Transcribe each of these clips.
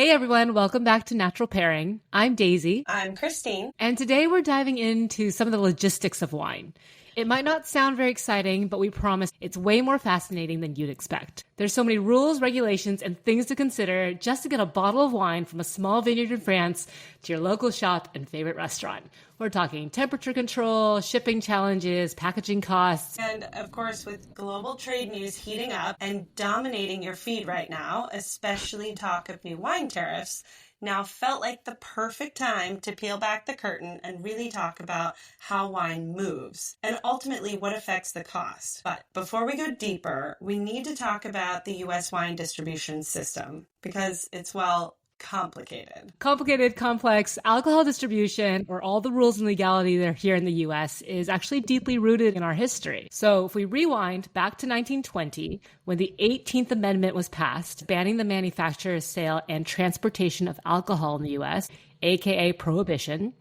Hey everyone, welcome back to Natural Pairing. I'm Daisy. I'm Christine. And today we're diving into some of the logistics of wine. It might not sound very exciting, but we promise it's way more fascinating than you'd expect. There's so many rules, regulations, and things to consider just to get a bottle of wine from a small vineyard in France to your local shop and favorite restaurant. We're talking temperature control, shipping challenges, packaging costs. And of course, with global trade news heating up and dominating your feed right now, especially talk of new wine tariffs, now felt like the perfect time to peel back the curtain and really talk about how wine moves and ultimately what affects the cost. But before we go deeper, we need to talk about the U.S. wine distribution system because it's, well, complicated, complex. Alcohol distribution, or all the rules and legality that are here in the U.S., is actually deeply rooted in our history. So if we rewind back to 1920, when the 18th Amendment was passed, banning the manufacture, sale, and transportation of alcohol in the U.S., aka Prohibition,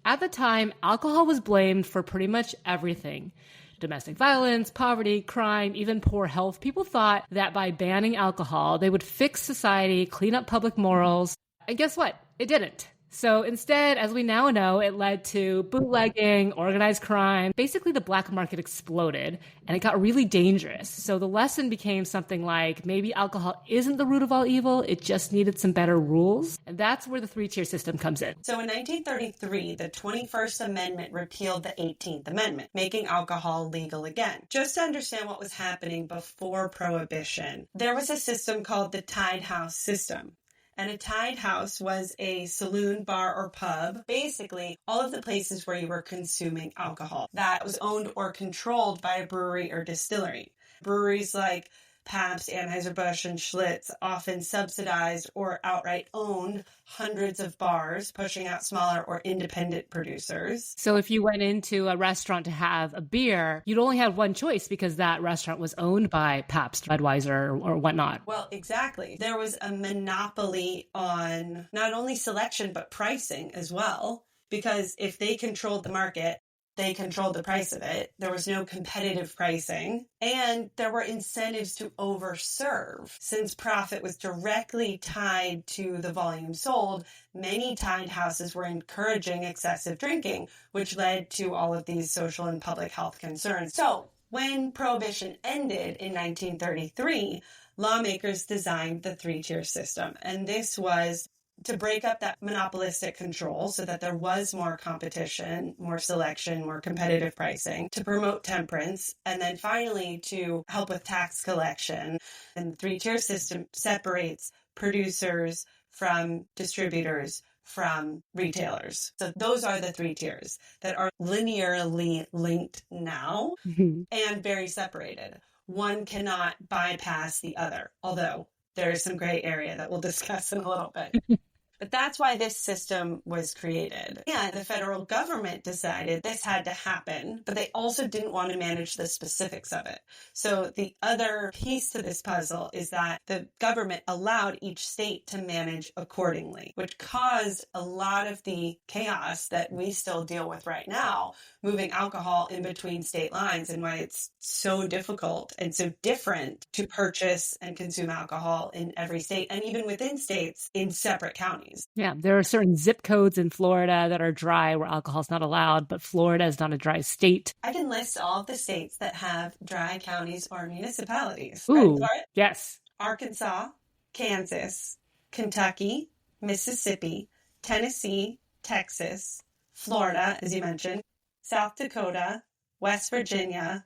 at the time, alcohol was blamed for pretty much everything. Domestic violence, poverty, crime, even poor health. People thought that by banning alcohol, they would fix society, clean up public morals. And guess what? It didn't. So instead, as we now know, it led to bootlegging, organized crime. Basically, the black market exploded and it got really dangerous. So the lesson became something like maybe alcohol isn't the root of all evil. It just needed some better rules. And that's where the three-tier system comes in. So in 1933, the 21st Amendment repealed the 18th Amendment, making alcohol legal again. Just to understand what was happening before Prohibition, there was a system called the tied house system. And a tied house was a saloon, bar, or pub, basically all of the places where you were consuming alcohol that was owned or controlled by a brewery or distillery. Breweries like Pabst, Anheuser-Busch, and Schlitz often subsidized or outright owned hundreds of bars, pushing out smaller or independent producers. So if you went into a restaurant to have a beer, you'd only have one choice because that restaurant was owned by Pabst, Budweiser, or whatnot. Well, exactly. There was a monopoly on not only selection, but pricing as well, because if they controlled the market, they controlled the price of it. There was no competitive pricing, and there were incentives to overserve. Since profit was directly tied to the volume sold, many tied houses were encouraging excessive drinking, which led to all of these social and public health concerns. So when Prohibition ended in 1933, lawmakers designed the three-tier system, and this was to break up that monopolistic control so that there was more competition, more selection, more competitive pricing, to promote temperance, and then finally to help with tax collection. And the three-tier system separates producers from distributors from retailers. So those are the three tiers that are linearly linked now and very separated. One cannot bypass the other, although there is some gray area that we'll discuss in a little bit. But that's why this system was created. And the federal government decided this had to happen, but they also didn't want to manage the specifics of it. So the other piece to this puzzle is that the government allowed each state to manage accordingly, which caused a lot of the chaos that we still deal with right now, moving alcohol in between state lines, and why it's so difficult and so different to purchase and consume alcohol in every state, and even within states in separate counties. Yeah, there are certain zip codes in Florida that are dry where alcohol is not allowed, but Florida is not a dry state. I can list all of the states that have dry counties or municipalities. Ooh, Right? yes. Arkansas, Kansas, Kentucky, Mississippi, Tennessee, Texas, Florida, as you mentioned, South Dakota, West Virginia,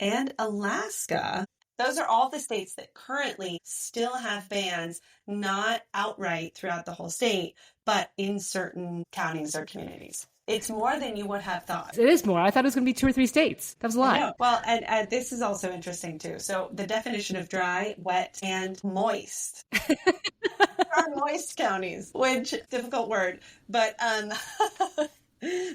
and Alaska. Those are all the states that currently still have bans, not outright throughout the whole state, but in certain counties or communities. It's more than you would have thought. It is more. I thought it was going to be 2 or 3 states. That was a lot. Well, and this is also interesting too. So the definition of dry, wet, and moist are moist counties, which difficult word, but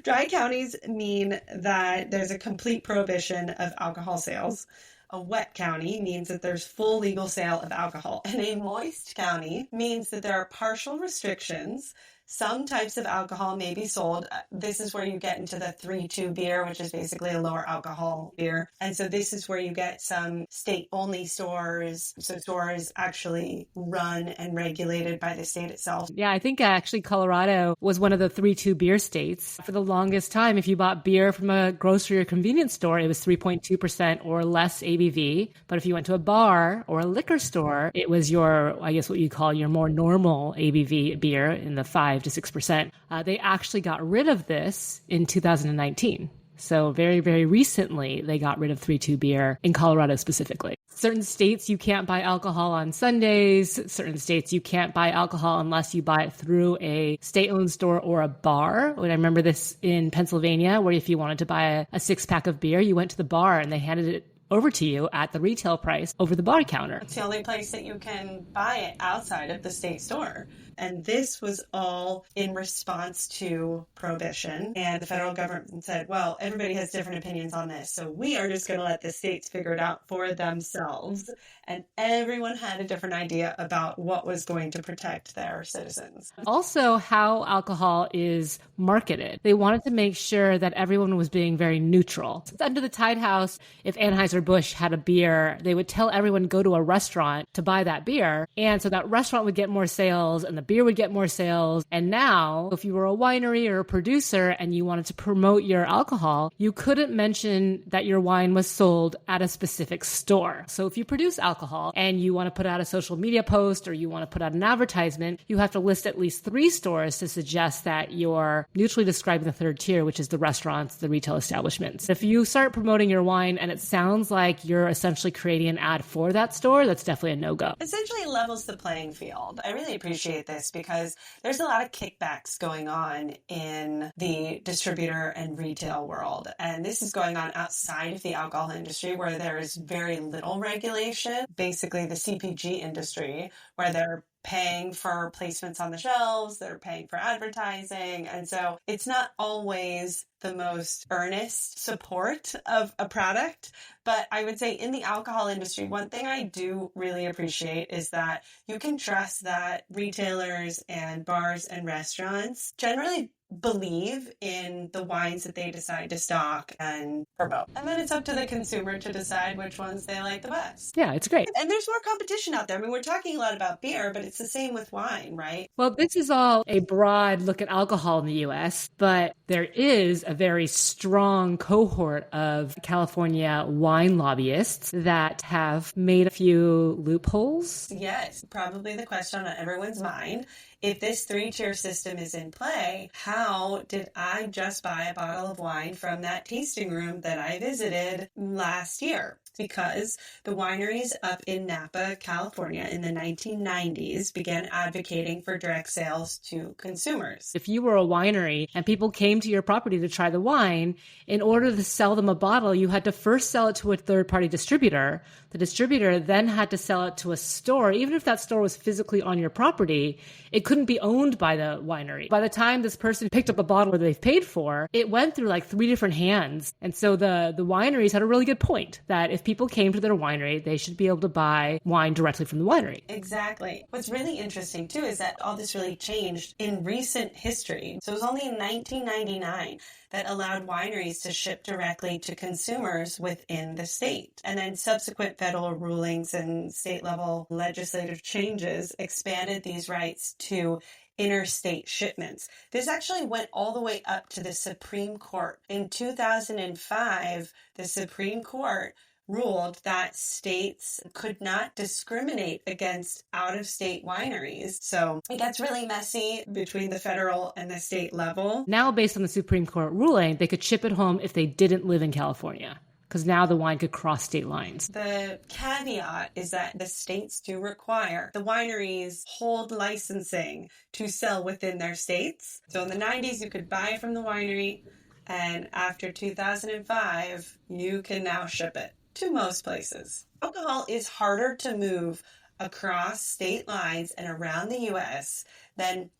dry counties mean that there's a complete prohibition of alcohol sales. A wet county means that there's full legal sale of alcohol. And a moist county means that there are partial restrictions Some types of alcohol may be sold. This is where you get into the 3-2 beer, which is basically a lower alcohol beer. And so this is where you get some state-only stores. So stores actually run and regulated by the state itself. Yeah, I think actually Colorado was one of the 3-2 beer states. For the longest time, if you bought beer from a grocery or convenience store, it was 3.2% or less ABV. But if you went to a bar or a liquor store, it was your, I guess what you call your more normal ABV beer in the 5 to 6%. They actually got rid of this in 2019. So very, very recently, they got rid of 3-2 beer in Colorado specifically. Certain states, you can't buy alcohol on Sundays. Certain states, you can't buy alcohol unless you buy it through a state-owned store or a bar. When I remember this in Pennsylvania, where if you wanted to buy a six-pack of beer, you went to the bar and they handed it over to you at the retail price over the bar counter. It's the only place that you can buy it outside of the state store. And this was all in response to Prohibition. And the federal government said, well, everybody has different opinions on this, so we are just going to let the states figure it out for themselves. And everyone had a different idea about what was going to protect their citizens. Also, how alcohol is marketed. They wanted to make sure that everyone was being very neutral. Under the Tide House, if Anheuser-Busch had a beer, they would tell everyone go to a restaurant to buy that beer. And so that restaurant would get more sales and the beer would get more sales. And now, if you were a winery or a producer and you wanted to promote your alcohol, you couldn't mention that your wine was sold at a specific store. So if you produce alcohol and you want to put out a social media post or you want to put out an advertisement, you have to list at least 3 stores to suggest that you're neutrally describing the third tier, which is the restaurants, the retail establishments. If you start promoting your wine and it sounds like you're essentially creating an ad for that store, that's definitely a no-go. Essentially levels the playing field. I really appreciate this because there's a lot of kickbacks going on in the distributor and retail world. And this is going on outside of the alcohol industry where there is very little regulation. Basically the CPG industry where they're paying for placements on the shelves, they're paying for advertising. And so it's not always the most earnest support of a product. But I would say in the alcohol industry, one thing I do really appreciate is that you can trust that retailers and bars and restaurants generally believe in the wines that they decide to stock and promote. And then it's up to the consumer to decide which ones they like the best. Yeah, it's great. And there's more competition out there. I mean, we're talking a lot about beer, but it's the same with wine, right? Well, this is all a broad look at alcohol in the U.S., but there is a very strong cohort of California wine lobbyists that have made a few loopholes. Yes, probably the question on everyone's mind. If this 3-tier system is in play, how did I just buy a bottle of wine from that tasting room that I visited last year? Because the wineries up in Napa, California in the 1990s began advocating for direct sales to consumers. If you were a winery and people came to your property to try the wine, in order to sell them a bottle, you had to first sell it to a third-party distributor. The distributor then had to sell it to a store. Even if that store was physically on your property, it couldn't be owned by the winery. By the time this person picked up a bottle that they've paid for, it went through like 3 different hands. And so the wineries had a really good point that if people came to their winery, they should be able to buy wine directly from the winery. Exactly. What's really interesting too is that all this really changed in recent history. So it was only in 1999 that allowed wineries to ship directly to consumers within the state. And then subsequent federal rulings and state level legislative changes expanded these rights to interstate shipments. This actually went all the way up to the Supreme Court. In 2005, the Supreme Court ruled that states could not discriminate against out-of-state wineries. So it gets really messy between the federal and the state level. Now, based on the Supreme Court ruling, they could ship it home if they didn't live in California, because now the wine could cross state lines. The caveat is that the states do require the wineries hold licensing to sell within their states. So in the 90s, you could buy it from the winery, and after 2005, you can now ship it to most places. Alcohol is harder to move across state lines and around the U.S. than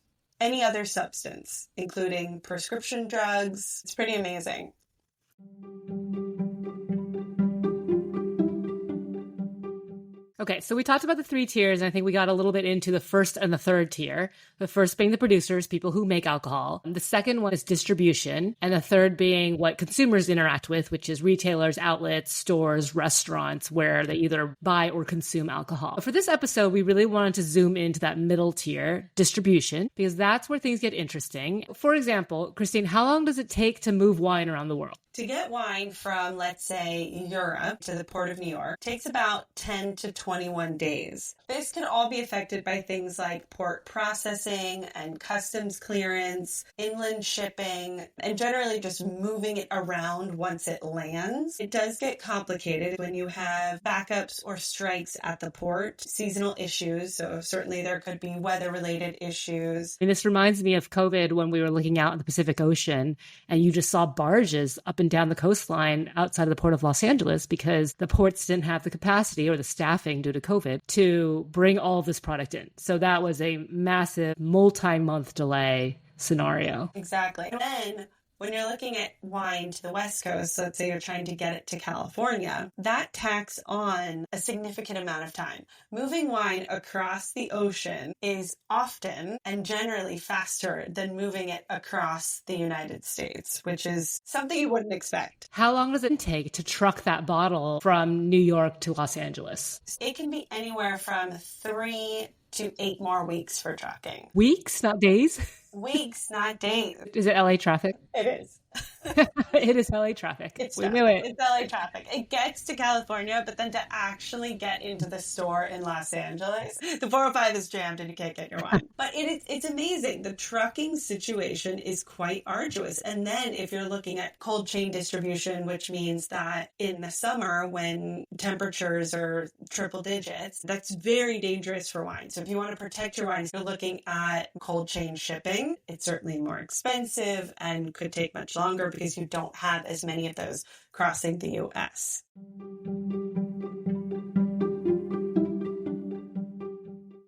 any other substance, including prescription drugs. It's pretty amazing. Okay, so we talked about the three tiers, and I think we got a little bit into the first and the third tier. The first being the producers, people who make alcohol. The second one is distribution, and the third being what consumers interact with, which is retailers, outlets, stores, restaurants, where they either buy or consume alcohol. For this episode, we really wanted to zoom into that middle tier, distribution, because that's where things get interesting. For example, Christine, how long does it take to move wine around the world? To get wine from, let's say, Europe to the port of New York takes about 10 to 21 days. This can all be affected by things like port processing and customs clearance, inland shipping, and generally just moving it around once it lands. It does get complicated when you have backups or strikes at the port, seasonal issues, so certainly there could be weather-related issues. And this reminds me of COVID when we were looking out in the Pacific Ocean and you just saw barges up and down the coastline outside of the port of Los Angeles because the ports didn't have the capacity or the staffing due to COVID to bring all of this product in. So that was a massive multi-month delay scenario. Exactly. And then when you're looking at wine to the West Coast, let's say you're trying to get it to California, that tacks on a significant amount of time. Moving wine across the ocean is often and generally faster than moving it across the United States, which is something you wouldn't expect. How long does it take to truck that bottle from New York to Los Angeles? It can be anywhere from 3 to 8 more weeks for trucking. Weeks, not days? Weeks, not days. Is it LA traffic? It is. It is LA traffic. We knew it. It's LA traffic. It gets to California, but then to actually get into the store in Los Angeles, the 405 is jammed and you can't get your wine. But it's amazing. The trucking situation is quite arduous. And then if you're looking at cold chain distribution, which means that in the summer when temperatures are triple digits, that's very dangerous for wine. So if you want to protect your wines, you're looking at cold chain shipping. It's certainly more expensive and could take much longer because you don't have as many of those crossing the U.S.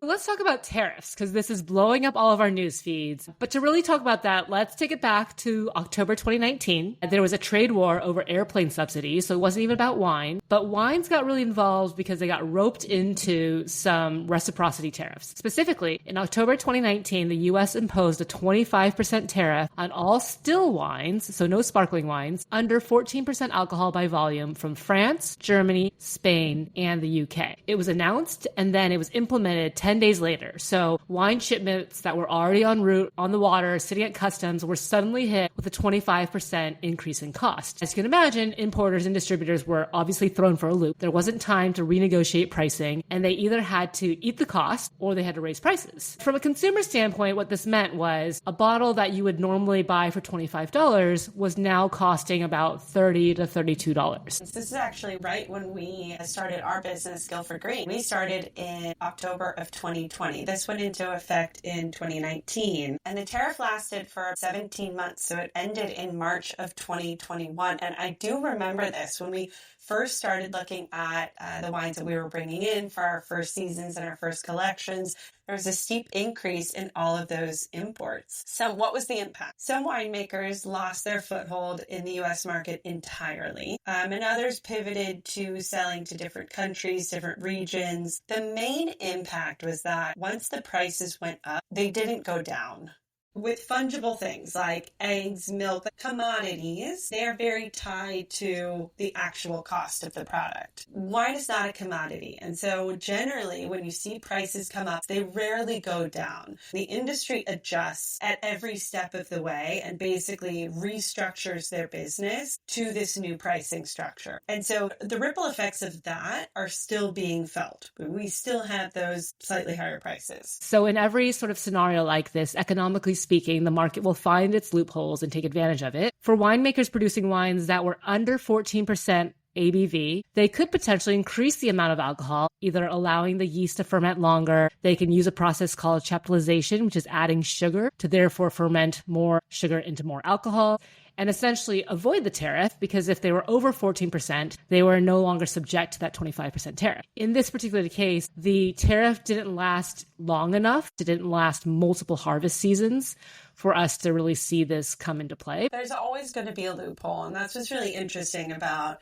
Let's talk about tariffs, because this is blowing up all of our news feeds. But to really talk about that, let's take it back to October 2019. There was a trade war over airplane subsidies, so it wasn't even about wine. But wines got really involved because they got roped into some reciprocity tariffs. Specifically, in October 2019, the U.S. imposed a 25% tariff on all still wines, so no sparkling wines, under 14% alcohol by volume from France, Germany, Spain, and the UK. It was announced, and then it was implemented 10 days later. So wine shipments that were already en route on the water, sitting at customs, were suddenly hit with a 25% increase in cost. As you can imagine, importers and distributors were obviously thrown for a loop. There wasn't time to renegotiate pricing, and they either had to eat the cost or they had to raise prices. From a consumer standpoint, what this meant was a bottle that you would normally buy for $25 was now costing about $30 to $32. This is actually right when we started our business, Guildford Green. We started in October of 2020. This went into effect in 2019, and the tariff lasted for 17 months, so it ended in March of 2021. And I do remember this when we first started looking at the wines that we were bringing in for our first seasons and our first collections. There was a steep increase in all of those imports. So what was the impact? Some winemakers lost their foothold in the U.S. market entirely, and others pivoted to selling to different countries, different regions. The main impact was that once the prices went up, they didn't go down. With fungible things like eggs, milk, commodities, they are very tied to the actual cost of the product. Wine is not a commodity. And so generally, when you see prices come up, they rarely go down. The industry adjusts at every step of the way and basically restructures their business to this new pricing structure. And so the ripple effects of that are still being felt. We still have those slightly higher prices. So in every sort of scenario like this, economically speaking, the market will find its loopholes and take advantage of it. For winemakers producing wines that were under 14% ABV, they could potentially increase the amount of alcohol, either allowing the yeast to ferment longer. They can use a process called chaptalization, which is adding sugar to therefore ferment more sugar into more alcohol, and essentially avoid the tariff, because if they were over 14%, they were no longer subject to that 25% tariff. In this particular case, the tariff didn't last long enough. It didn't last multiple harvest seasons for us to really see this come into play. There's always going to be a loophole, and that's what's really interesting about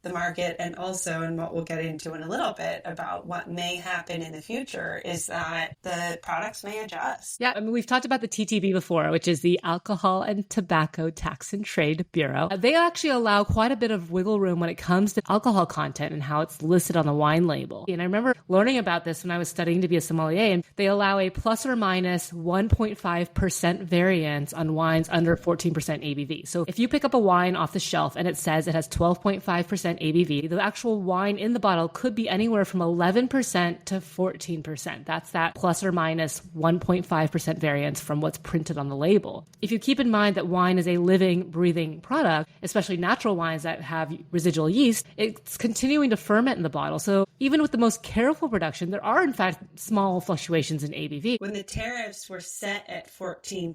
the market, and also, and what we'll get into in a little bit about what may happen in the future, is that the products may adjust. Yeah, I mean, we've talked about the TTB before, which is the Alcohol and Tobacco Tax and Trade Bureau. They actually allow quite a bit of wiggle room when it comes to alcohol content and how it's listed on the wine label. And I remember learning about this when I was studying to be a sommelier, and they allow a plus or minus 1.5% variance on wines under 14% ABV. So if you pick up a wine off the shelf and it says it has 12.5% ABV, the actual wine in the bottle could be anywhere from 11% to 14%. That's that plus or minus 1.5% variance from what's printed on the label. If you keep in mind that wine is a living, breathing product, especially natural wines that have residual yeast, it's continuing to ferment in the bottle. So even with the most careful production, there are in fact small fluctuations in ABV. When the tariffs were set at 14%,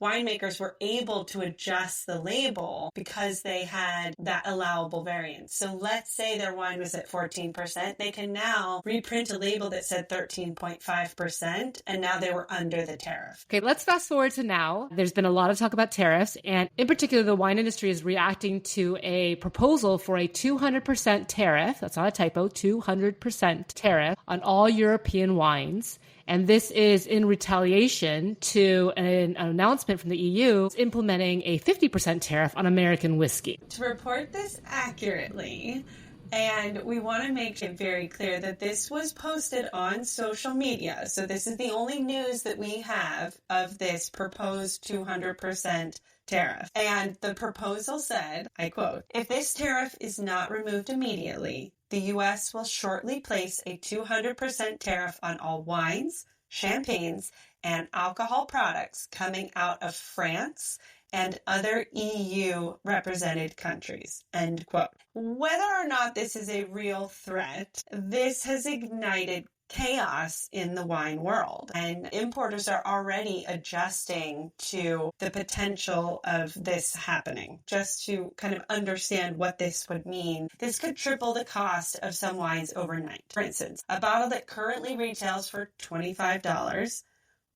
winemakers were able to adjust the label because they had that allowable variance. So let's say their wine was at 14%, they can now reprint a label that said 13.5%, and now they were under the tariff. Okay, let's fast forward to now. There's been a lot of talk about tariffs, and in particular, the wine industry is reacting to a proposal for a 200% tariff. That's not a typo, 200% tariff on all European wines. And this is in retaliation to an announcement from the EU implementing a 50% tariff on American whiskey. To report this accurately, and we want to make it very clear that this was posted on social media. So this is the only news that we have of this proposed 200% tariff. And the proposal said, I quote, "If this tariff is not removed immediately, the U.S. will shortly place a 200% tariff on all wines, champagnes, and alcohol products coming out of France and other EU represented countries," end quote. Whether or not this is a real threat, this has ignited chaos in the wine world, and importers are already adjusting to the potential of this happening. Just to kind of understand what this would mean, this could triple the cost of some wines overnight. For instance, a bottle that currently retails for $25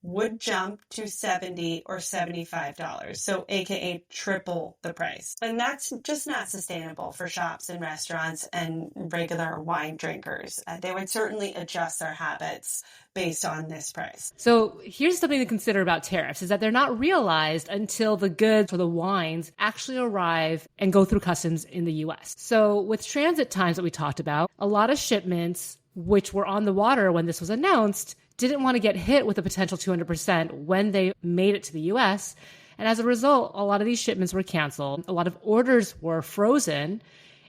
would jump to $70 or $75, so aka triple the price. And that's just not sustainable for shops and restaurants and regular wine drinkers. They would certainly adjust their habits based on this price. So here's something to consider about tariffs, is that they're not realized until the goods or the wines actually arrive and go through customs in the US. So with transit times that we talked about, a lot of shipments which were on the water when this was announced didn't want to get hit with a potential 200% when they made it to the US. And as a result, a lot of these shipments were canceled. A lot of orders were frozen.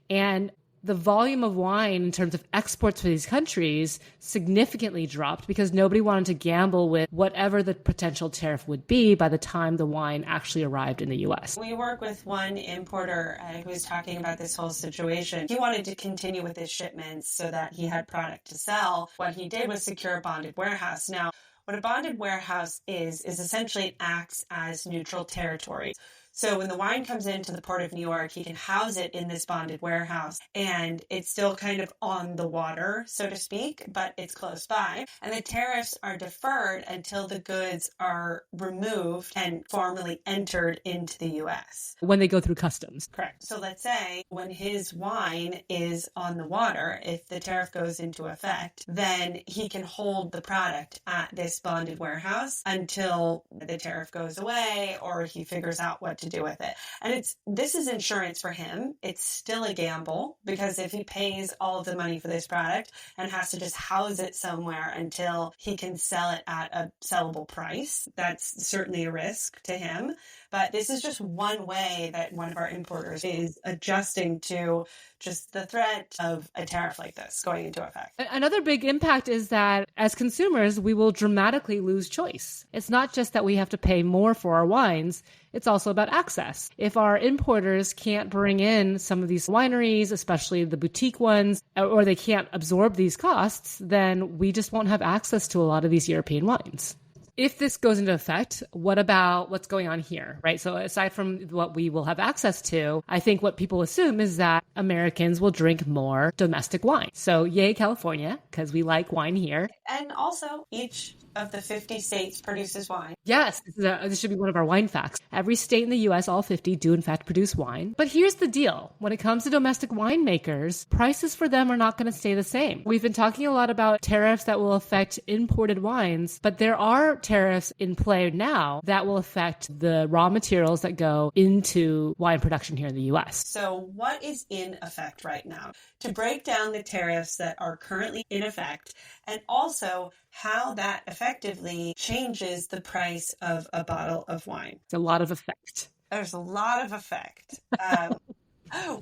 And the volume of wine in terms of exports for these countries significantly dropped because nobody wanted to gamble with whatever the potential tariff would be by the time the wine actually arrived in the US. We work with one importer who was talking about this whole situation. He wanted to continue with his shipments so that he had product to sell. What he did was secure a bonded warehouse. Now, what a bonded warehouse is essentially it acts as neutral territory. So when the wine comes into the Port of New York, he can house it in this bonded warehouse, and it's still kind of on the water, so to speak, but it's close by. And the tariffs are deferred until the goods are removed and formally entered into the U.S. When they go through customs. Correct. So let's say when his wine is on the water, if the tariff goes into effect, then he can hold the product at this bonded warehouse until the tariff goes away or he figures out what to do with it. And this is insurance for him. It's still a gamble because if he pays all of the money for this product and has to just house it somewhere until he can sell it at a sellable price, that's certainly a risk to him. But this is just one way that one of our importers is adjusting to just the threat of a tariff like this going into effect. Another big impact is that as consumers, we will dramatically lose choice. It's not just that we have to pay more for our wines. It's also about access. If our importers can't bring in some of these wineries, especially the boutique ones, or they can't absorb these costs, then we just won't have access to a lot of these European wines. if this goes into effect, what about what's going on here, right? So aside from what we will have access to, I think what people assume is that Americans will drink more domestic wine. So yay, California, because we like wine here. And also, each of the 50 states produces wine. Yes, this should be one of our wine facts. Every state in the U.S., all 50, do in fact produce wine. But here's the deal. When it comes to domestic winemakers, prices for them are not going to stay the same. We've been talking a lot about tariffs that will affect imported wines, but there are tariffs in play now that will affect the raw materials that go into wine production here in the U.S. So what is in effect right now? To break down the tariffs that are currently in effect, and also how that effectively changes the price of a bottle of wine. It's a lot of effect. There's a lot of effect.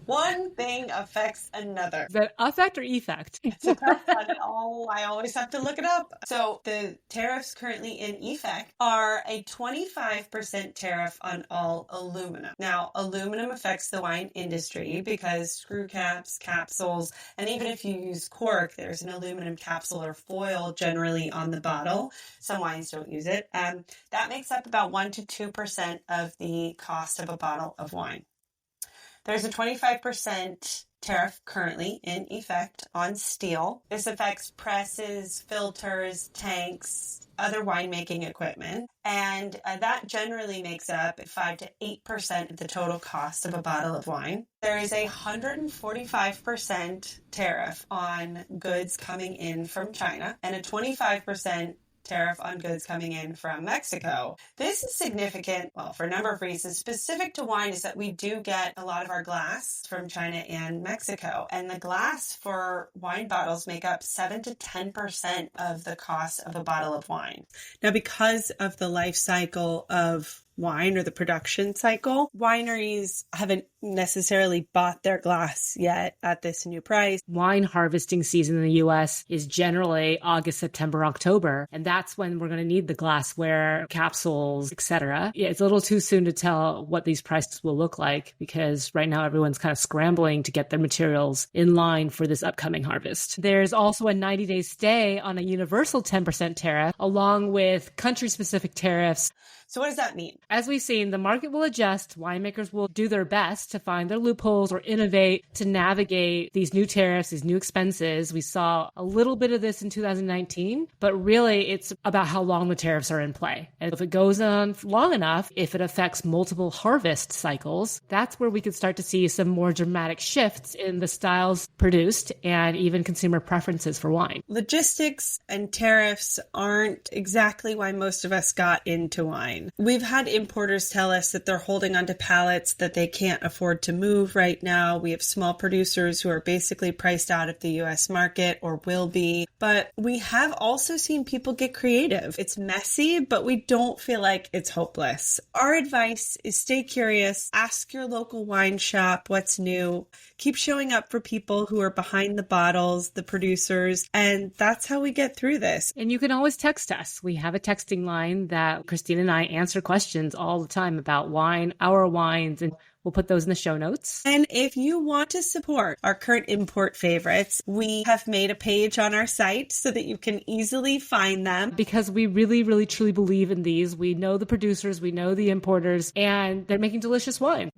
One thing affects another. Is that affect or effect? It's a tough one. Oh, I always have to look it up. So the tariffs currently in effect are a 25% tariff on all aluminum. Now, aluminum affects the wine industry because screw caps, capsules, and even if you use cork, there's an aluminum capsule or foil generally on the bottle. Some wines don't use it. That makes up about 1 to 2% of the cost of a bottle of wine. There's a 25% tariff currently in effect on steel. This affects presses, filters, tanks, other winemaking equipment, and that generally makes up 5 to 8% of the total cost of a bottle of wine. There is a 145% tariff on goods coming in from China and a 25% tariff on goods coming in from Mexico. This is significant, well, for a number of reasons. Specific to wine is that we do get a lot of our glass from China and Mexico, and the glass for wine bottles make up 7 to 10% of the cost of a bottle of wine. Now, because of the life cycle of wine or the production cycle, wineries haven't necessarily bought their glass yet at this new price. Wine harvesting season in the U.S. is generally August, September, October, and that's when we're going to need the glassware, capsules, etc. Yeah, it's a little too soon to tell what these prices will look like because right now everyone's kind of scrambling to get their materials in line for this upcoming harvest. There's also a 90-day stay on a universal 10% tariff along with country-specific tariffs. So what does that mean? As we've seen, the market will adjust. Winemakers will do their best to find their loopholes or innovate to navigate these new tariffs, these new expenses. We saw a little bit of this in 2019, but really it's about how long the tariffs are in play. And if it goes on long enough, if it affects multiple harvest cycles, that's where we could start to see some more dramatic shifts in the styles produced and even consumer preferences for wine. Logistics and tariffs aren't exactly why most of us got into wine. We've had importers tell us that they're holding onto pallets that they can't afford to move right now. We have small producers who are basically priced out of the U.S. market or will be. But we have also seen people get creative. It's messy, but we don't feel like it's hopeless. Our advice is stay curious, ask your local wine shop what's new, keep showing up for people who are behind the bottles, the producers, and that's how we get through this. And you can always text us. We have a texting line that Christine and I answer questions all the time about wine, our wines, and we'll put those in the show notes. And if you want to support our current import favorites, we have made a page on our site so that you can easily find them. Because we really, really, truly believe in these. We know the producers, we know the importers, and they're making delicious wine.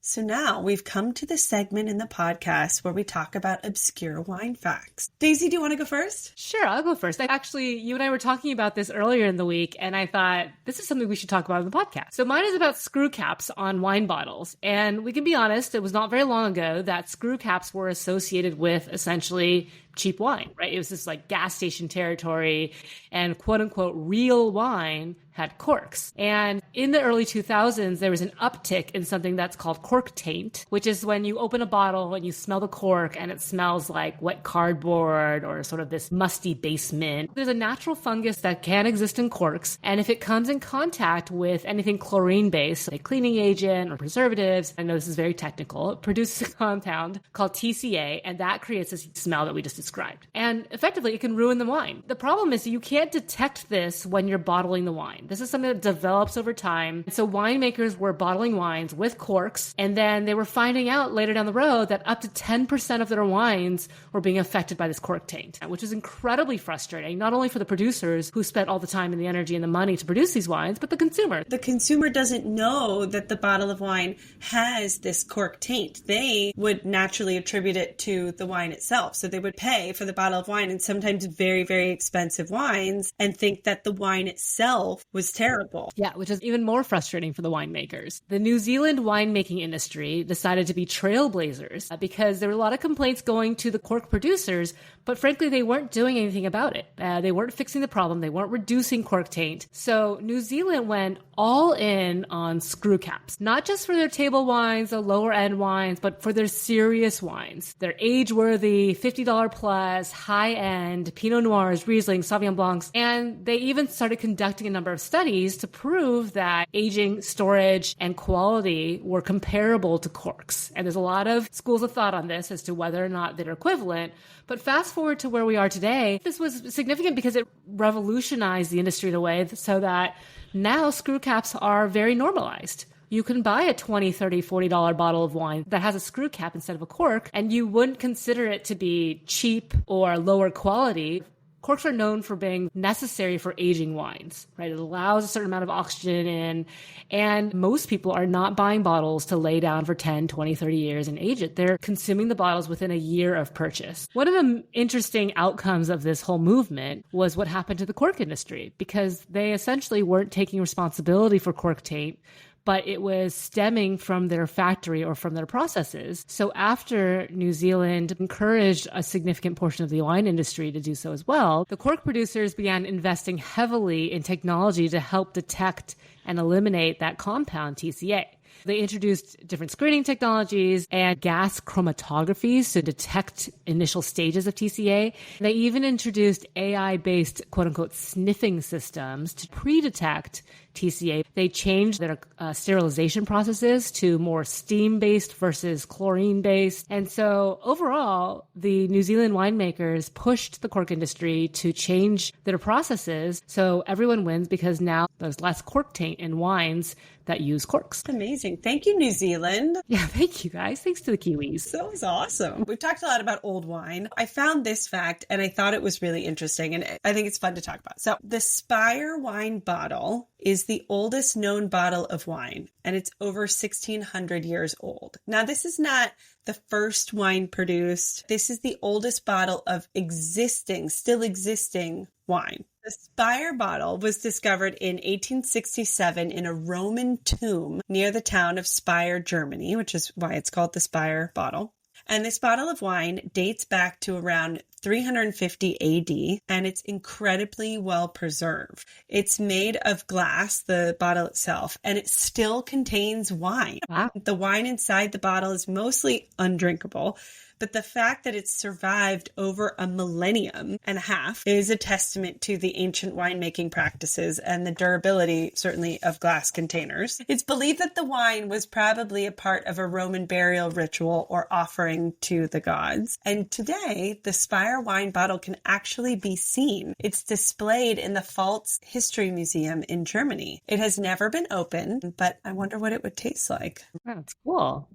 So now we've come to the segment in the podcast where we talk about obscure wine facts. Daisy, do you want to go first? Sure, I'll go first. Actually, you and I were talking about this earlier in the week, and I thought this is something we should talk about on the podcast. So mine is about screw caps on wine bottles. And we can be honest, it was not very long ago that screw caps were associated with essentially cheap wine, right? It was this like gas station territory, and quote unquote real wine had corks. And in the early 2000s, there was an uptick in something that's called cork taint, which is when you open a bottle and you smell the cork and it smells like wet cardboard or sort of this musty basement. There's a natural fungus that can exist in corks. And if it comes in contact with anything chlorine-based, like cleaning agent or preservatives, I know this is very technical, it produces a compound called TCA, and that creates this smell that we just described. described. And effectively, it can ruin the wine. The problem is you can't detect this when you're bottling the wine. This is something that develops over time. So winemakers were bottling wines with corks, and then they were finding out later down the road that up to 10% of their wines were being affected by this cork taint, which is incredibly frustrating, not only for the producers who spent all the time and the energy and the money to produce these wines, but the consumer. The consumer doesn't know that the bottle of wine has this cork taint. They would naturally attribute it to the wine itself. So they would pay for the bottle of wine, and sometimes very, very expensive wines, and think that the wine itself was terrible. Yeah, which is even more frustrating for the winemakers. The New Zealand winemaking industry decided to be trailblazers because there were a lot of complaints going to the cork producers, but frankly, they weren't doing anything about it. They weren't fixing the problem. They weren't reducing cork taint. So New Zealand went all in on screw caps, not just for their table wines, the lower end wines, but for their serious wines. Their age-worthy, $50 plus, high-end Pinot Noirs, Riesling, Sauvignon Blancs, and they even started conducting a number of studies to prove that aging, storage, and quality were comparable to corks. And there's a lot of schools of thought on this as to whether or not they're equivalent. But fast forward to where we are today, this was significant because it revolutionized the industry in a way so that now screw caps are very normalized. You can buy a $20, $30, $40 bottle of wine that has a screw cap instead of a cork, and you wouldn't consider it to be cheap or lower quality. Corks are known for being necessary for aging wines, right? It allows a certain amount of oxygen in, and most people are not buying bottles to lay down for 10, 20, 30 years and age it. They're consuming the bottles within a year of purchase. One of the interesting outcomes of this whole movement was what happened to the cork industry, because they essentially weren't taking responsibility for cork taint, but it was stemming from their factory or from their processes. So after New Zealand encouraged a significant portion of the wine industry to do so as well, the cork producers began investing heavily in technology to help detect and eliminate that compound TCA. They introduced different screening technologies and gas chromatographies to detect initial stages of TCA. They even introduced AI-based quote-unquote sniffing systems to pre-detect TCA. They changed their sterilization processes to more steam-based versus chlorine-based. And so overall, the New Zealand winemakers pushed the cork industry to change their processes. So everyone wins because now there's less cork taint in wines that use corks. Amazing. Thank you, New Zealand. Yeah, thank you guys. Thanks to the Kiwis. That was awesome. We've talked a lot about old wine. I found this fact and I thought it was really interesting, and I think it's fun to talk about. So the Spire wine bottle is the oldest known bottle of wine, and it's over 1,600 years old. Now, this is not the first wine produced. This is the oldest bottle of still existing wine. The Spire bottle was discovered in 1867 in a Roman tomb near the town of Spire, Germany, which is why it's called the Spire bottle. And this bottle of wine dates back to around 350 AD, and it's incredibly well preserved. It's made of glass, the bottle itself, and it still contains wine. Wow. The wine inside the bottle is mostly undrinkable, but the fact that it's survived over a millennium and a half is a testament to the ancient winemaking practices and the durability, certainly, of glass containers. It's believed that the wine was probably a part of a Roman burial ritual or offering to the gods. And today, the Spire wine bottle can actually be seen. It's displayed in the Pfalz History Museum in Germany. It has never been opened, but I wonder what it would taste like. Wow, that's cool.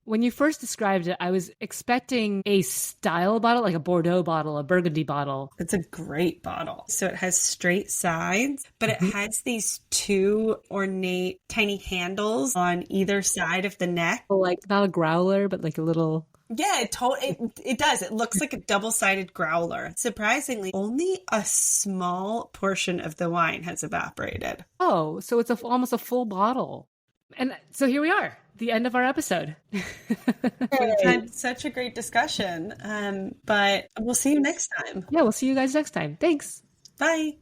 When you first described it, I was expecting a style bottle, like a Bordeaux bottle, a Burgundy bottle. It's a great bottle. So it has straight sides, but it has these two ornate tiny handles on either side of the neck. Like not a growler, but like a little... Yeah, it does. It looks like a double-sided growler. Surprisingly, only a small portion of the wine has evaporated. Oh, so it's almost a full bottle. And so here we are, the end of our episode. We've had such a great discussion, but we'll see you next time. Yeah, we'll see you guys next time. Thanks. Bye.